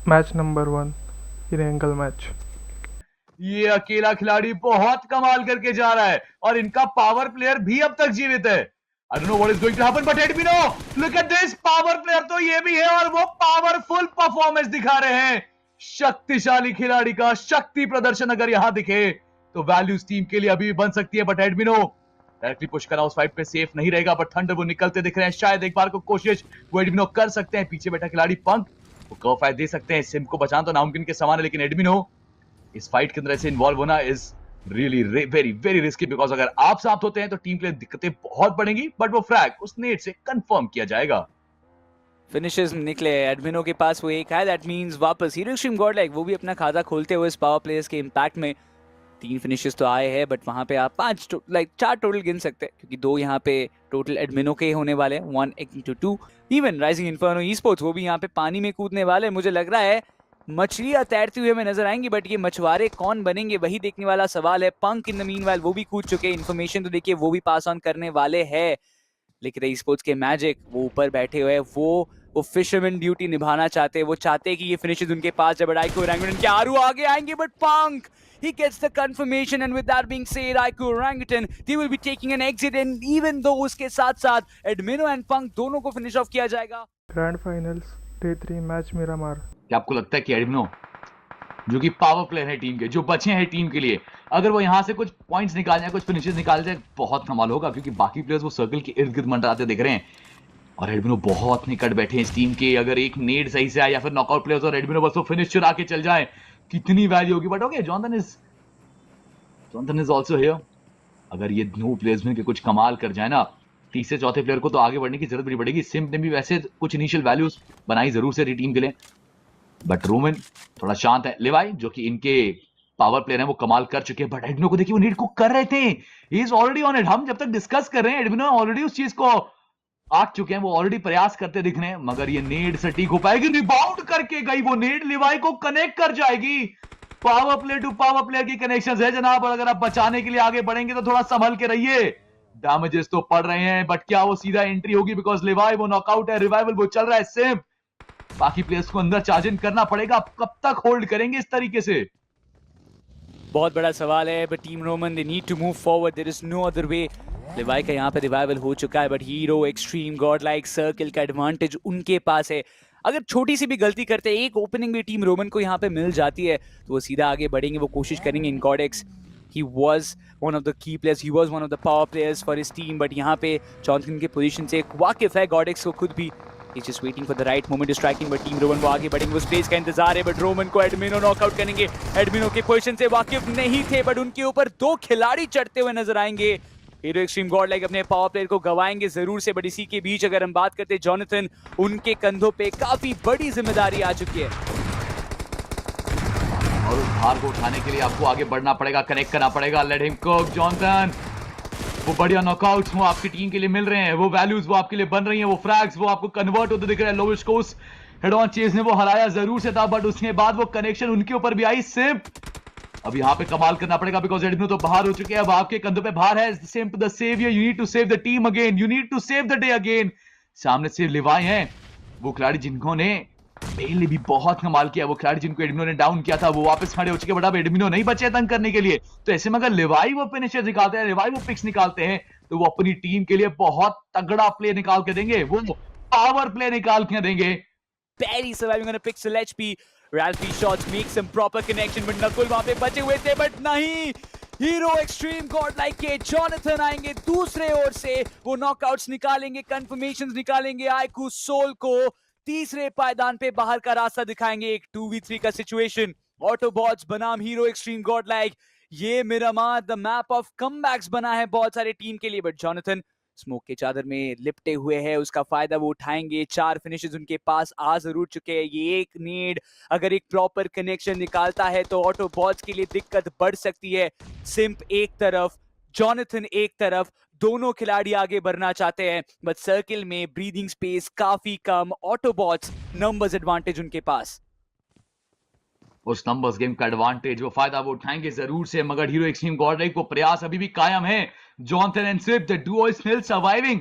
Match number 1 Erangel match. ये अकेला खिलाड़ी बहुत कमाल करके जा रहा है और इनका पावर प्लेयर भी अब तक जीवित है। I don't know what is going to happen, but Edmino, look at this, power player तो ये भी है और वो पावरफुल परफॉर्मेंस दिखा रहे हैं। शक्तिशाली खिलाड़ी का शक्ति प्रदर्शन अगर यहां दिखे तो वैल्यूज टीम के लिए अभी भी बन सकती है, बट एडमिनो डायरेक्टली पुश करना उस फाइट पे सेफ नहीं रहेगा। बट थंडर वो निकलते दिख रहे हैं, शायद एक बार को कोशिश वो एडमिनो कर सकते हैं। पीछे बैठा खिलाड़ी पंक वो कर्व फाइट दे सकते हैं, सिम को बचाना तो नामुमकिन के समान है, लेकिन एडमिनो इस फाइट के अंदर ऐसे इन्वॉल्व होना is really very very risky, because अगर आप साथ होते हैं तो टीम के लिए दिक्कतें बहुत बढ़ेंगी। बट वो फ्रैग उस नेट से कंफर्म किया जाएगा। फिनिशेस निकले एडमिनो के पास, वो एक है, दैट मींस वापस हीरो एक्सट्रीम गॉडलाइक वो भी अपना खाता खोलते हुए इस पावर प्लेयर्स के इंपैक्ट में 3 फिनिशेस तो आए हैं, बट वहां पे आप 4 टोटल गिन सकते हैं, क्योंकि 2 यहाँ पे टोटल एडमिनो के होने वाले हैं, 1 into 2। Even rising inferno e sports वो भी यहाँ पे पानी में कूदने वाले। मुझे लग रहा है मछलियां तैरती हुई हमें नजर आएंगी, बट ये मछुआरे कौन बनेंगे वही देखने वाला सवाल है। पंक इन द मीनवाइल वो भी कूद चुके हैं, इन्फॉर्मेशन तो देखिए वो भी पास ऑन करने वाले हैं, लेकिन ई स्पोर्ट्स के मैजिक वो ऊपर बैठे हुए हैं, वो फिशरमैन ड्यूटी निभाना चाहते हैं। वो चाहते हैं कि ये फिनिशेस उनके पास जब आइको ओरंगुटन के आरू आगे आएंगे, but punk he gets the confirmation, and with that being said, Aiko Orangutan they will be taking an exit, and even though उसके साथ साथ एडमिनो एंड पंक दोनों को फिनिश ऑफ किया जाएगा। Grand finals day 3 match Miramar. क्या आपको लगता है कि एडमिनो जो कि पावर प्लेयर है टीम के, जो बचे हैं टीम के लिए, अगर वो यहां से कुछ पॉइंट्स निकाल जाए, कुछ फिनिशेस निकाल जाए, बहुत कमाल होगा, क्योंकि बाकी प्लेयर्स वो सर्कल के इर्द गिर्द मंडराते दिख रहे हैं और एडमिनो बहुत निकट बैठे हैं इस टीम के। अगर एक नेड सही से आए या फिर नॉकआउट प्लेयर्स और एडमिनो बस वो फिनिश चुरा के चल जाए, कितनी वैल्यू होगी। But okay, Jonathan is also here. अगर ये दो प्लेयर्स मिलकर कुछ कमाल कर जाए ना, तीसरे चौथे प्लेयर को तो आगे बढ़ने की जरूरत नहीं पड़ेगी। सिम्प ने भी वैसे कुछ इनिशियल वैल्यूज बनाई जरूर से टीम के लिए, बट रोमन थोड़ा शांत है। लिवाई जो कि इनके पावर प्लेयर हैं वो कमाल कर चुके हैं, बट एडमिनो को देखिए वो नीड को कर रहे थे, he is already on it. हम जब तक डिस्कस कर रहे हैं एडमिनो ऑलरेडी उस चीज को आग चुके हैं, वो ऑलरेडी प्रयास करते दिख रहे हैं, मगर ये नेड सटीक हो पाएगी? रिबाउंड करके गई वो नेड, लिवाई को कनेक्ट कर जाएगी। Power player to power player की कनेक्शंस है जनाब, और अगर आप बचाने के लिए आगे बढ़ेंगे तो थोड़ा संभल के रहिए। डैमेजेस तो पड़ रहे हैं, बट क्या वो सीधा एंट्री होगी? बिकॉज लिवाई वो नॉकआउट है, रिवाइवल वो चल रहा है सिर्फ, बाकी प्लेयर्स को अंदर चार्ज इन करना पड़ेगा। कब तक होल्ड करेंगे इस तरीके से? बहुत बड़ा सवाल है, but team Roman they need to move forward, there is no other way. Levi का यहाँ पे रिवाइवल हो चुका है, but Hero Xtreme Godlike circle का एडवांटेज उनके पास है। अगर छोटी सी भी गलती करते हैं, एक ओपनिंग भी टीम रोमन को यहाँ पे मिल जाती है, तो वो सीधा आगे बढ़ेंगे, वो कोशिश करेंगे। इनकॉडेक्स he was one of the key players, he was one of the power players for his team, but यहाँ पे जॉनसन की पोजीशन से वाकिफ है गॉडेक्स को खुद भी। He's just waiting for the right moment to striking, but team Roman वो आगे बढ़ेंगे, वो स्पेस का इंतजार है, बट रोमन को एडमिनो नॉकआउट करेंगे। एडमिनो के पोजीशन से वाकिफ नहीं थे, बट उनके ऊपर 2 खिलाड़ी चढ़ते हुए नजर आएंगे। हीरो एक्सट्रीम गॉड लाइक अपने पावर प्लेयर को गवाएंगे जरूर से, बट इसी के बीच अगर हम बात करते हैं जॉनथन, उनके कंधों पे काफी बड़ी जिम्मेदारी आ चुकी है, और उस भार को उठाने के लिए आपको आगे बढ़ना पड़ेगा, कनेक्ट करना पड़ेगा। Let him cook Jonathan. वो बढ़िया नॉकआउट्स वो आपकी टीम के लिए मिल रहे हैं, वो वैल्यूज वो आपके लिए बन रही हैं, वो फ्रैग्स वो आपको कन्वर्ट होते दिख रहे हैं। लोविश को उस हेड ऑन चेज ने वो हराया जरूर से था, बट उसके बाद वो कनेक्शन उनके ऊपर भी आई। सिम्प अब यहाँ पे कमाल करना पड़ेगा, बिकॉज एडमिनो तो बाहर हो चुके हैं, अब आपके कंधों पे भार है। Simp the saviour, you need to save the team again, you need to save the day again. सामने से लिवाई हैं, वो खिलाड़ी जिन्होंने पहले भी बहुत कमाल किया, वो खिलाड़ी जिनको एडमिनो ने डाउन किया था, वो वापस खड़े हो चुके, बट अब एडमिनो नहीं बचे तंग करने के लिए। तो ऐसे में अगर लिवाई वो फिनिशर निकालते हैं, लिवाई वो पिक्स निकालते हैं, तो वो अपनी टीम के लिए बहुत तगड़ा प्ले निकाल के देंगे, वो पावर प्ले निकाल के देंगे। barely surviving on a pixel HP. Ralphie shots make some proper connection, but Nakul वहां पे बचे हुए थे, बट नहीं। हीरो एक्सट्रीम गॉड लाइक के जॉनथन आएंगे दूसरे ओर से, वो नॉकआउट्स निकालेंगे, कंफर्मेशंस निकालेंगे, आइकू सोल को तीसरे पायदान पे बाहर का रास्ता दिखाएंगे। एक 2v3 का सिचुएशन, ऑटोबॉट्स बनाम हीरो एक्सट्रीम गॉड लाइक, ये Miramar the map of comebacks बना है बहुत सारे टीम के लिए, बट जॉनथन स्मोक के चादर में लिपटे हुए हैं, उसका फायदा वो उठाएंगे। 4 फिनिशेस उनके पास आ जरूर चुके हैं। ये एक नीड अगर एक प्रॉपर कनेक्शन निकालता है तो ऑटोबॉट्स के लिए दिक्कत बढ़ सकती है। सिम्प एक तरफ, जॉनथन एक तरफ, दोनों खिलाड़ी आगे बढ़ना चाहते हैं, बट सर्किल में ब्रीदिंग स्पेस काफी कम। ऑटोबॉट्स नंबर्स एडवांटेज उनके पास, उस नंबर्स गेम का एडवांटेज वो फायदा वो उठाएंगे जरूर से, मगर हीरो एक्सट्रीम गॉड लाइक वो प्रयास अभी भी कायम है। Jonathan and Swift the Duo is still surviving.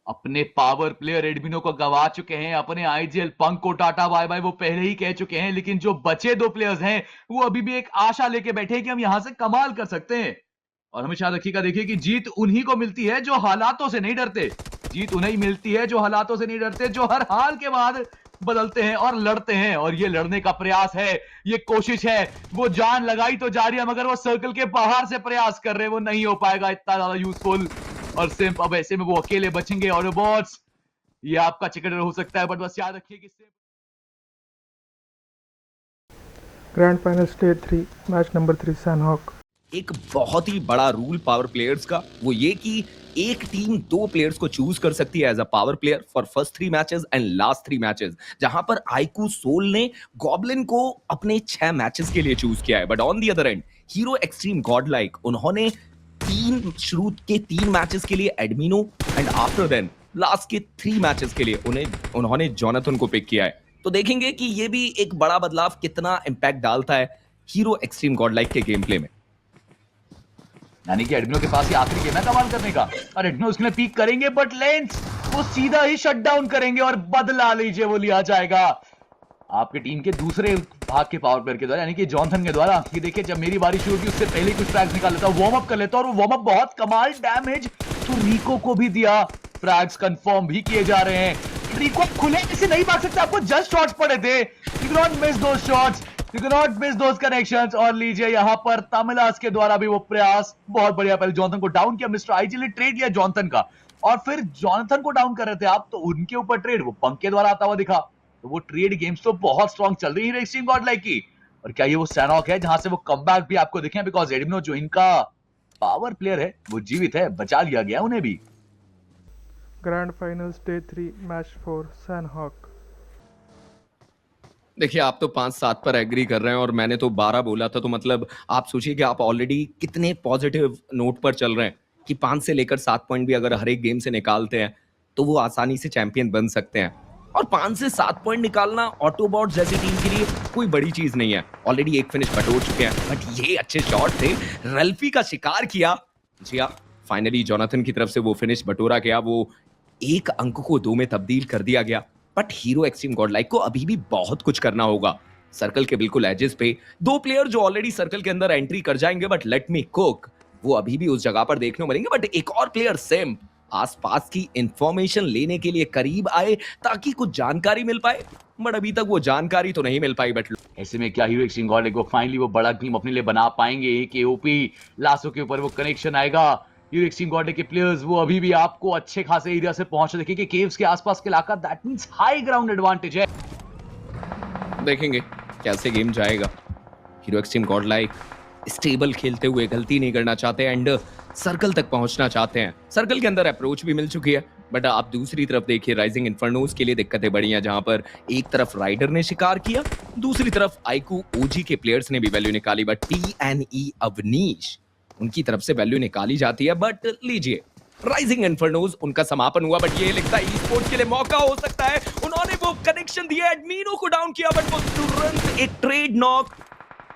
अपने पावर प्लेयर एडमिनो को गवा चुके हैं, अपने आईजीएल पंक को टाटा बाय बाय वो पहले ही कह चुके हैं, लेकिन जो बचे दो प्लेयर्स हैं वो अभी भी एक आशा लेके बैठे हैं कि हम यहां से कमाल कर सकते हैं। और हमेशा रखिएगा, देखिए कि जीत उन्हीं को मिलती है जो हालातों से नहीं डरते। जीत उन्हें ही मिलती है जो हालातों से नहीं डरते, जो हर हाल के बाद बदलते हैं और लड़ते हैं। और ये लड़ने का प्रयास है, ये कोशिश है, वो जान लगाई तो जा रही है, मगर वो सर्कल के बाहर से प्रयास कर रहे हैं, वो नहीं हो पाएगा इतना ज्यादा यूजफुल। और सिम्प अब ऐसे में वो अकेले बचेंगे। और बॉट्स, ये आपका चिकन हो सकता है, बट बस याद रखिए कि Simp grand final stage 3 match number 3 Sanhok. एक बहुत ही बड़ा रूल पावर प्लेयर्स का, वो ये कि एक टीम 2 प्लेयर्स को चूज कर सकती है as a power player for first 3 matches and last 3 matches, जहां पर आईकू सोल ने गॉब्लिन को अपने 6 मैचेस के लिए चूज किया है। But on the other and Hero Xtreme God like, उन्होंने शुरू के 3 मैचेस के लिए एडमिनो एंड आफ्टर देन लास्ट के 3 मैचेस के लिए उन्होंने जोनाथन को पिक किया है। तो देखेंगे कि ये भी एक बड़ा बदलाव कितना इंपैक्ट डालता है हीरो एक्सट्रीम गॉड लाइक के गेम प्ले में। यानी कि एडमिनो के पास ही आखिरी गेम है कमाल करने का, और एडमिनो उसके लिए पीक करेंगे, बट लेंस वो सीधा ही शट डाउन करेंगे और बदला लीजिए वो लिया जाएगा आपके टीम के दूसरे भाग के पावर प्लेयर के द्वारा, यानी कि जॉनथन के द्वारा। कि देखिए जब मेरी बारी शुरू की उससे पहले कुछ फ्रैग्स निकाल लेता हूं, वार्म अप कर लेता हूं, और वो वार्म अप बहुत कमाल डैमेज तो रिको को भी दिया। फ्रैग्स कंफर्म भी किए जा रहे हैं। रिको खुले से नहीं भाग सकता, आपको जस्ट शॉट्स पड़े थे। You can not miss those shots, you can not miss those connections. और लीजिए यहां पर तमिलास के द्वारा भी वो प्रयास बहुत बढ़िया, पहले जॉनथन को डाउन किया, मिस्टर आईजी ने ट्रेड किया जॉनथन का, और फिर जॉनथन को डाउन कर रहे थे आप, तो उनके ऊपर ट्रेड वो पंक के द्वारा आता हुआ दिखा। तो वो ट्रेड गेम्स तो बहुत स्ट्रांग चल रही है एक्सट्रीम गॉड लाइक की। और क्या ये वो सैनहॉक है जहां से वो कमबैक भी आपको दिखे, बिकॉज एडमिनो जो इनका पावर प्लेयर है वो जीवित है, बचा लिया गया उन्हें भी। Grand final stage 3 match 4 Sanhok. देखिए आप तो 5-7 पर एग्री कर रहे हैं और मैंने तो 12 बोला था, तो मतलब आप सोचिए कि आप ऑलरेडी कितने पॉजिटिव नोट पर चल रहे हैं कि 5 से लेकर 7 पॉइंट भी अगर हर एक गेम से निकालते हैं तो वो आसानी से चैंपियन बन सकते हैं। और 5 से 7 पॉइंट निकालना ऑटोबॉट जैसी टीम के लिए कोई बड़ी चीज नहीं है, ऑलरेडी एक फिनिश बटोर चुके हैं। बट ये अच्छे शॉट थे, रल्फी का शिकार किया। जी हाँ, फाइनली जोनाथन की तरफ से वो फिनिश बटोरा गया, वो 1 अंक को 2 में तब्दील कर दिया गया। But Hero Xtreme God like को अभी भी बहुत कुछ करना होगा। सर्कल के बिल्कुल एजेस पे 2 प्लेयर जो ऑलरेडी सर्कल के अंदर एंट्री कर जाएंगे, बट लेट मी कुक, वो अभी भी उस जगह पर देखने को मिलेंगे। बट एक और प्लेयर सिम्प आसपास की इंफॉर्मेशन लेने के लिए करीब आए ताकि कुछ जानकारी मिल पाए, बट अभी तक वो जानकारी तो नहीं मिल पाई। बट ऐसे में क्या हीरो एक्सट्रीम गॉड लाइक को फाइनली वो बड़ा टीम अपने लिए बना पाएंगे? केओपी लासो के ऊपर वो कनेक्शन आएगा। हीरो एक्सट्रीम गॉड लाइक के प्लेयर्स वो अभी भी आपको अच्छे खासे एरिया से पहुंच, देखिए कि केव्स के आसपास के इलाका, that means high ground advantage है। देखेंगे कैसे गेम जाएगा। Hero Xtreme God like stable खेलते हुए गलती नहीं करना चाहते एंड सर्कल तक पहुंचना चाहते हैं। सर्कल के अंदर अप्रोच भी मिल चुकी है, बट आप दूसरी तरफ देखिए राइजिंग इन्फर्नोस के लिए दिक्कतें बड़ी हैं, जहां पर एक तरफ राइडर ने शिकार किया, दूसरी तरफ आईकू ओजी के प्लेयर्स ने भी वैल्यू निकाली। बट टीएनई अवनीश उनकी तरफ से वैल्यू निकाली जाती है। बट लीजिए राइजिंग इन्फर्नोस उनका समापन हुआ, बट ये लगता है ई स्पोर्ट्स के लिए मौका हो सकता है। उन्होंने वो कनेक्शन दिया, एडमिनो को डाउन किया, बट वो तुरंत एक ट्रेड नॉक,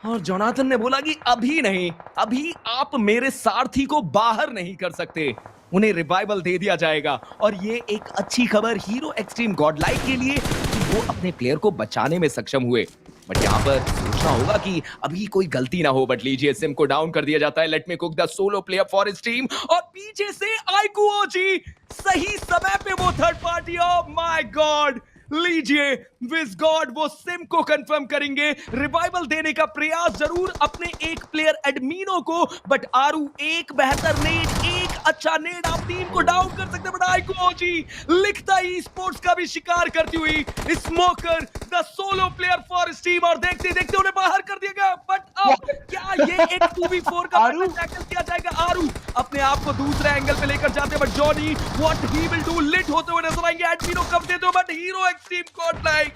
और जोनाथन ने बोला कि अभी नहीं, अभी आप मेरे सारथी को बाहर नहीं कर सकते, उन्हें रिवाइवल दे दिया जाएगा। और ये एक अच्छी खबर हीरो एक्सट्रीम गॉड लाइक के लिए कि वो अपने प्लेयर को बचाने में सक्षम हुए। बट यहाँ पर सोचना होगा कि अभी कोई गलती ना हो। बट लीजिए सिम को डाउन कर दिया जाता है। Let me cook the solo player for his team, और पीछे से आईकू ओजी सही समय पे वो third party, oh my God. लीजिए विज गॉड वो सिम को कंफर्म करेंगे, रिवाइवल देने का प्रयास जरूर अपने एक प्लेयर एडमिनो को, बट आरू एक बेहतर नेट, एक अच्छा नेट आप टीम को डाउन कर सकते हैं। बट आईकू ओजी लिखता ही स्पोर्ट्स का भी शिकार करती हुई smoker the solo player for team, और देखते देखते उन्हें बाहर कर दिया गया। बट अब क्या ये एक 2v4 का टैकल किया जाएगा? आरू अपने आप को दूसरे एंगल पे लेकर जाते हैं, but Jonny what he will do lit होते हुए नजर आएंगे। एडमिनो कब देते हो, but Hero Xtreme Godlike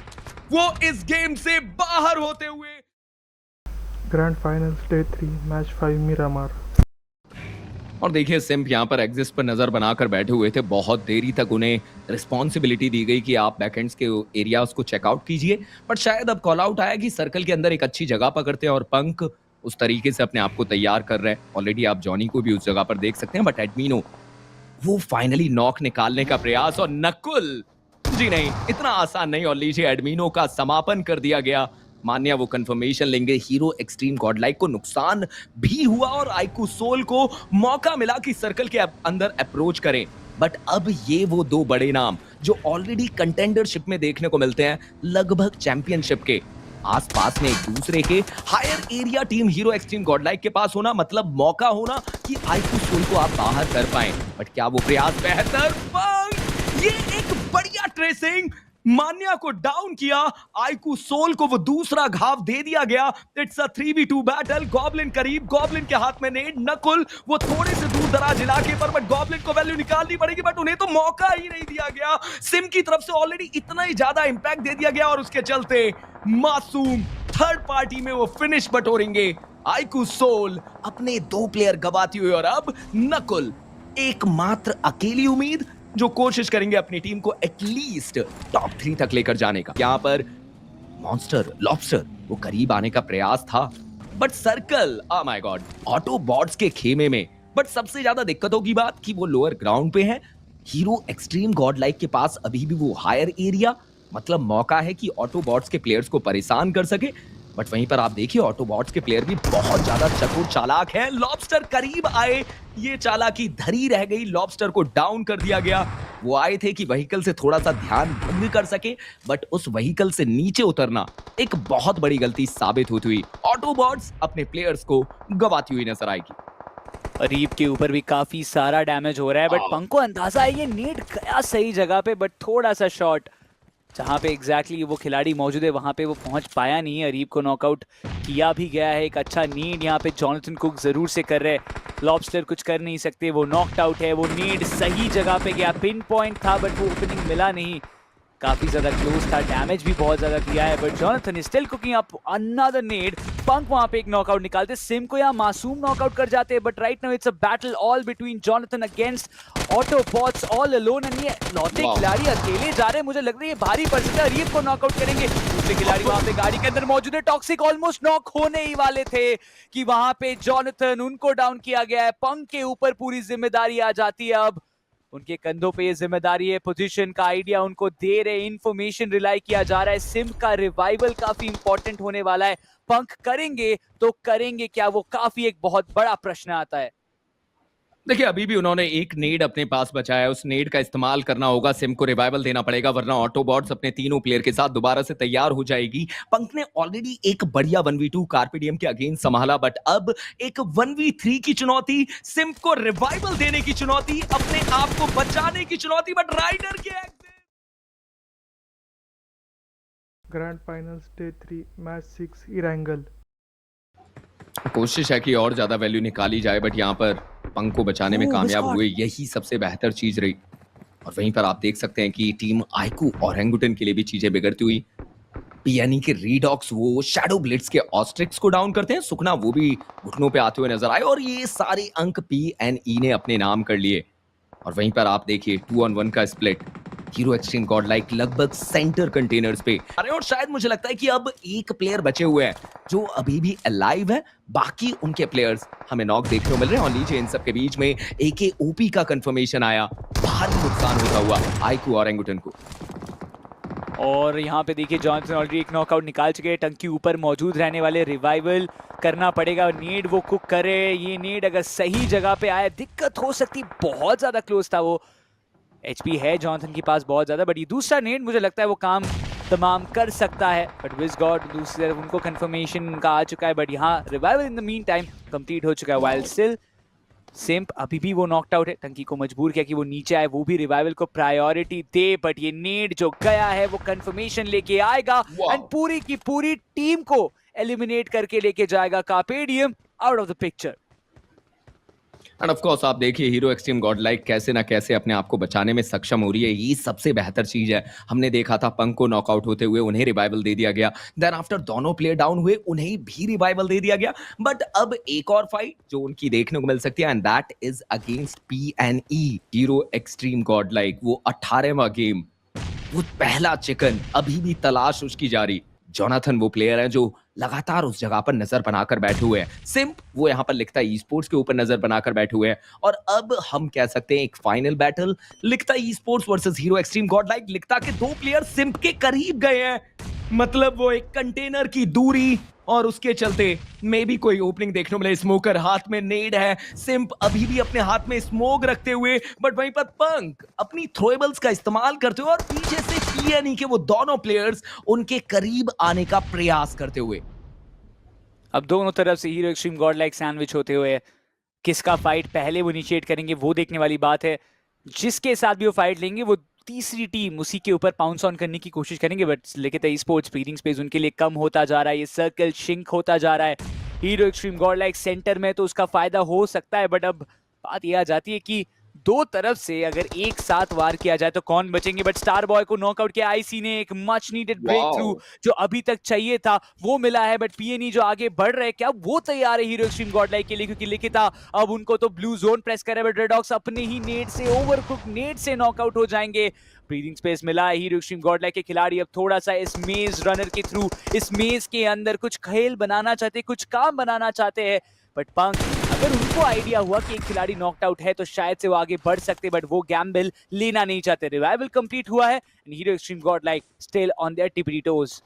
वो इस गेम से बाहर होते हुए। Grand final stage 3 match 5 Miramar. और देखिए सिम्प यहाँ पर एग्जिस्ट पर नजर बनाकर बैठे हुए थे, बहुत देरी तक उन्हें रिस्पॉन्सिबिलिटी दी गई कि आप बैकएंड्स के एरियाज को चेकआउट कीजिए, बट शायद अब कॉल आउट आया कि सर्कल के अंदर एक अच्छी जगह पकड़ते हैं, और पंक उस तरीके से अपने आप को तैयार कर रहे हैं। ऑलरेडी आप जॉनी को भी उस जगह पर देख सकते हैं, बट एडमिनो वो फाइनली नॉक निकालने का प्रयास, और नकुल जी नहीं, इतना आसान नहीं, और लीजिए एडमिनो का समापन कर दिया गया। मान्या वो कंफर्मेशन लेंगे, हीरो एक्सट्रीम गॉडलाइक को नुकसान भी हुआ और आईकू सोल को मौका मिला कि सर्कल के अंदर अप्रोच करें। बट अब ये वो दो बड़े नाम जो ऑलरेडी कंटेंडरशिप में देखने को मिलते हैं, लगभग चैंपियनशिप के आसपास में एक दूसरे के, higher area team Hero Xtreme Godlike के पास होना मतलब मौका होना कि आईकू सोल को आप बाहर कर पाएं। बट क्या वो प्रयास बेहतर? ये एक बढ़िया ट्रेसिंग, मान्या को डाउन किया, आईकू सोल को वो दूसरा घाव दे दिया गया। It's a 3v2 battle, goblin करीब, गॉब्लिन के हाथ में नेड, नकुल वो थोड़े से दूर दराज इलाके पर, बट गॉब्लिन को वैल्यू निकालनी पड़ेगी, बट उन्हें तो मौका ही नहीं दिया गया। सिम की तरफ से ऑलरेडी इतना ही ज्यादा इंपैक्ट दे दिया गया और उसके चलते मासूम थर्ड पार्टी में वो फिनिश बटोरेंगे। आईकू सोल अपने 2 प्लेयर गवाती हुई, और अब नकुल एकमात्र अकेली उम्मीद जो कोशिश करेंगे अपनी टीम को एटलीस्ट टॉप 3 तक लेकर जाने का। यहां पर मॉन्स्टर लॉबस्टर वो करीब आने का प्रयास था, but circle, oh my God, auto bots के खेमे में। बट सबसे ज्यादा दिक्कतों की बात कि वो लोअर ग्राउंड पे है, हीरो एक्सट्रीम गॉडलाइक के पास अभी भी वो हायर एरिया, मतलब मौका है कि ऑटो बॉट्स के प्लेयर्स को परेशान कर सके। बट वहीं पर आप देखिए ऑटो बॉट्स के प्लेयर भी बहुत ज्यादा चतुर चालाक हैं। लॉबस्टर करीब आए, ये चालाकी धरी रह गई, लॉबस्टर को डाउन कर दिया गया। वो आए थे कि व्हीकल से थोड़ा सा ध्यान भंग कर सके, बट उस व्हीकल से नीचे उतरना एक बहुत बड़ी गलती साबित होती हुई ऑटो बॉट्स अपने प्लेयर्स को गवाती हुई नजर आएगी। अरीब के ऊपर भी काफी सारा डैमेज हो रहा है, बट पंख को अंदाजा है ये नीड गया सही जगह पे, बट थोड़ा सा शॉट जहां पे एग्जैक्टली वो खिलाड़ी मौजूद है वहां पे वो पहुंच पाया नहीं है। अरीब को नॉकआउट किया भी गया है। एक अच्छा नीड यहाँ पे जॉनथन कुक जरूर से कर रहे, लॉबस्टर कुछ कर नहीं सकते, वो नॉकड आउट है। वो नीड सही जगह पे गया, पिन पॉइंट था बट वो ओपनिंग मिला नहीं, काफी ज्यादा क्लोज था, डैमेज भी बहुत ज्यादा किया है, but Jonathan is still cooking up another need. पंक वहां पे एक नॉकआउट निकालते, सिम को यहाँ मासूम नॉकआउट कर जाते, but right now it's a battle all between Jonathan against auto bots all alone, and ये लौटे खिलाड़ी अकेले जा रहे हैं। मुझे लग रहा है ये भारी पड़ सकता है, अरीब को नॉकआउट करेंगे। दूसरे खिलाड़ी वहां पे गाड़ी के अंदर मौजूद है, टॉक्सिक ऑलमोस्ट नॉक होने ही वाले थे कि वहां पे जॉनथन, उनको डाउन किया गया है। पंक के ऊपर पूरी जिम्मेदारी आ जाती है, अब उनके कंधों पे ये जिम्मेदारी है, पोजीशन का आइडिया उनको दे रहे, इंफॉर्मेशन रिलाई किया जा रहा है। सिम का रिवाइवल काफी इंपॉर्टेंट होने वाला है, पंख करेंगे तो करेंगे क्या, वो काफी एक बहुत बड़ा प्रश्न आता है। देखिए अभी भी उन्होंने एक नेड अपने पास बचाया, उस नेड का इस्तेमाल करना होगा, सिम को रिवाइवल देना पड़ेगा, वरना ऑटोबॉट्स अपने तीनों प्लेयर के साथ दोबारा से तैयार हो जाएगी। पंक ने ऑलरेडी एक बढ़िया 1v2 कार्पेडियम के अगेंस्ट संभाला, बट अब एक 1v3 की चुनौती, सिम को रिवाइवल देने की चुनौती, अपने आप को बचाने की चुनौती, बट राइडर के grand finals day 3 match 6 Erangel. कोशिश है कि और ज्यादा वैल्यू निकाली जाए, बट यहाँ पर पंक को बचाने में कामयाब हुए, यही सबसे बेहतर चीज रही। और वहीं पर आप देख सकते हैं कि टीम आईकू और हैंगुटन के लिए भी चीजें बिगड़ती हुई। पीएनई के रीडॉक्स वो शैडो ब्लिट्स के ऑस्ट्रिक्स को डाउन करते हैं, सुखना वो भी घुटनों पे आते हुए नजर आए, और ये सारे अंक पीएनई ने अपने नाम कर लिए। और वहीं पर आप देखिए 2-on-1 का स्प्लिट, हीरो एक्सट्रीम गॉडलाइक लगभग सेंटर कंटेनर्स पे, अरे और शायद मुझे लगता है कि अब एक प्लेयर बचे हुए हैं जो अभी भी अलाइव है, बाकी उनके प्लेयर्स हमें नॉक देखने को मिल रहे हैं। और नीचे इन सब के बीच में एके ओपी का कंफर्मेशन आया, भारी नुकसान होता हुआ आईकू और एंगुटन को। और यहाँ पे देखिए जॉनसन ऑलरेडी एक नॉकआउट निकाल चुके हैं, टंकी ऊपर मौजूद रहने वाले, रिवाइवल करना पड़ेगा। नीड वो कुक करे, ये नीड अगर सही जगह पे आए दिक्कत हो सकती, बहुत ज्यादा क्लोज था, वो एचपी है जॉनसन के पास बहुत ज्यादा, बट ये दूसरा नीड मुझे लगता है वो काम तमाम कर सकता है। बट विज गॉड दूसरी तरफ उनको कंफर्मेशन का आ चुका है, बट यहाँ revival in the mean time complete हो चुका है। वाइल स्टिल सिम्प अभी भी वो नॉकड आउट है, टंकी को मजबूर किया कि वो नीचे आए, वो भी रिवाइवल को प्रायोरिटी दे, बट ये नीड जो गया है वो कंफर्मेशन लेके आएगा एंड पूरी की पूरी टीम को एलिमिनेट करके लेके जाएगा Carpe Diem out of the picture. And of course आप देखिए हीरो एक्सट्रीम गॉडलाइक कैसे ना कैसे अपने आप को बचाने में सक्षम हो रही है, ये सबसे बेहतर चीज है। हमने देखा था पंक को नॉकआउट होते हुए उन्हें रिवाइवल दे दिया गया, देन आफ्टर दोनों प्लेयर डाउन हुए उन्हें भी रिवाइवल दे दिया गया, बट अब एक और फाइट जो उनकी देखने को मिल सकती है, and that is against PNE. Hero Xtreme Godlike वो 18वां गेम, वो पहला चिकन, अभी भी तलाश उसकी जारी। जोनाथन वो प्लेयर है जो लगातार उस जगह पर नजर बनाकर बैठे हुए हैं। सिम्प वो यहाँ पर लिखता ई स्पोर्ट्स के ऊपर नजर बनाकर बैठे हुए हैं। और अब हम कह सकते हैं एक फाइनल बैटल लिखता e sports versus hero Xtreme God like. लिखता के दो प्लेयर सिम्प के करीब गए हैं, मतलब वो एक कंटेनर की दूरी, और उसके चलते मे भी कोई ओपनिंग देखने को मिले। स्मोकर हाथ में नेड है, सिम्प अभी भी अपने हाथ में स्मोक रखते हुए, बट वहीं पर पंक अपनी थ्रोएबल्स का इस्तेमाल करते हुए और पीछे से पीएनई के वो दोनों प्लेयर्स उनके करीब आने का प्रयास करते हुए। अब दोनों तरफ से hero Xtreme God like sandwich होते हुए किसका फाइट पहले वो इनिशिएट करेंगे वो देखने वाली बात है। जिसके साथ भी वो फाइट लेंगे वो तीसरी टीम उसी के ऊपर पाउंस ऑन करने की कोशिश करेंगे, बट लेकिन ई स्पोर्ट्स ब्रीदिंग स्पेस उनके लिए कम होता जा रहा है, ये सर्कल शिंक होता जा रहा है। Hero Xtreme God like centre में तो उसका फायदा हो सकता है, बट अब बात यह आ जाती है कि दो तरफ से अगर एक साथ वार किया जाए तो कौन बचेंगे। बट स्टार बॉय को नॉकआउट किया आईसी ने, एक मच नीडेड ब्रेक थ्रू जो अभी तक चाहिए था वो मिला है। बट पीएनई जो आगे बढ़ रहे हैं, क्या वो तैयार है हीरो एक्सट्रीम गॉड लाइक के लिए, क्योंकि लिखिता अब उनको तो ब्लू जोन प्रेस करे, बट रेडॉक्स अपने ही नेट से ओवरकुक नेट से नॉकआउट हो जाएंगे। ब्रीदिंग स्पेस मिला है हीरो एक्सट्रीम गॉड लाइक के खिलाड़ी अब थोड़ा सा इस मेज रनर के थ्रू, इस मेज के अंदर कुछ खेल बनाना चाहते, कुछ काम बनाना चाहते हैं। बट पंक अगर उनको आइडिया हुआ कि एक खिलाड़ी नॉकड आउट है तो शायद से वो आगे बढ़ सकते, बट वो गैम्बल लेना नहीं चाहते। रिवाइवल कंप्लीट हुआ है and Hero Xtreme Godlike still on their tippy toes.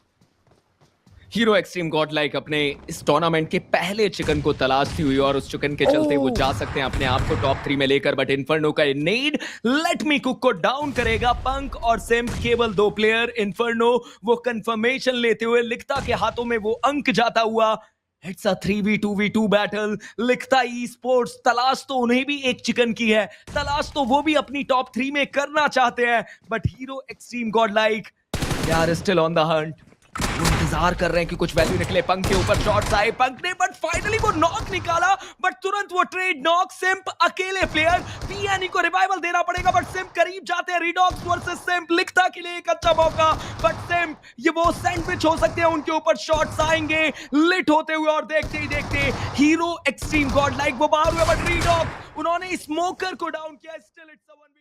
Hero Xtreme Godlike अपने इस टूर्नामेंट के पहले चिकन को तलाशती हुई, और उस चिकन के चलते वो जा सकते हैं अपने आप को टॉप 3 में लेकर। बट इन्फर्नो का नेड लेट मी कुक को डाउन करेगा। पंक और सिम्प केवल 2 प्लेयर, इन्फर्नो वो कंफर्मेशन लेते हुए लिखता के हाथों में वो अंक जाता हुआ। It's a 3v2v2 battle. लिखता ई स्पोर्ट्स तलाश तो उन्हें भी एक चिकन की है, तलाश तो वो भी अपनी टॉप 3 में करना चाहते हैं, but Hero Xtreme Godlike they are still on the hunt. वो इंतजार कर रहे हैं कि कुछ वैल्यू निकले। पंक के ऊपर शॉट्स आए, पंक ने बट फाइनली वो नॉक निकाला, बट तुरंत वो ट्रेड नॉक। सिम्प अकेले प्लेयर, पीएनई को रिवाइवल देना पड़ेगा, बट सिम्प करीब जाते हैं। रिडॉक्स वर्सेस सिम्प, लिखता के लिए एक अच्छा मौका, बट सिम्प ये वो सैंडविच हो सकते हैं, उनके ऊपर शॉट्स आएंगे लिट होते हुए, और देखते ही देखते हीरो एक्सट्रीम गॉड लाइक वो बाहर हुए, बट रिडॉक्स उन्होंने स्मोकर को डाउन किया। Still it's a 1v1।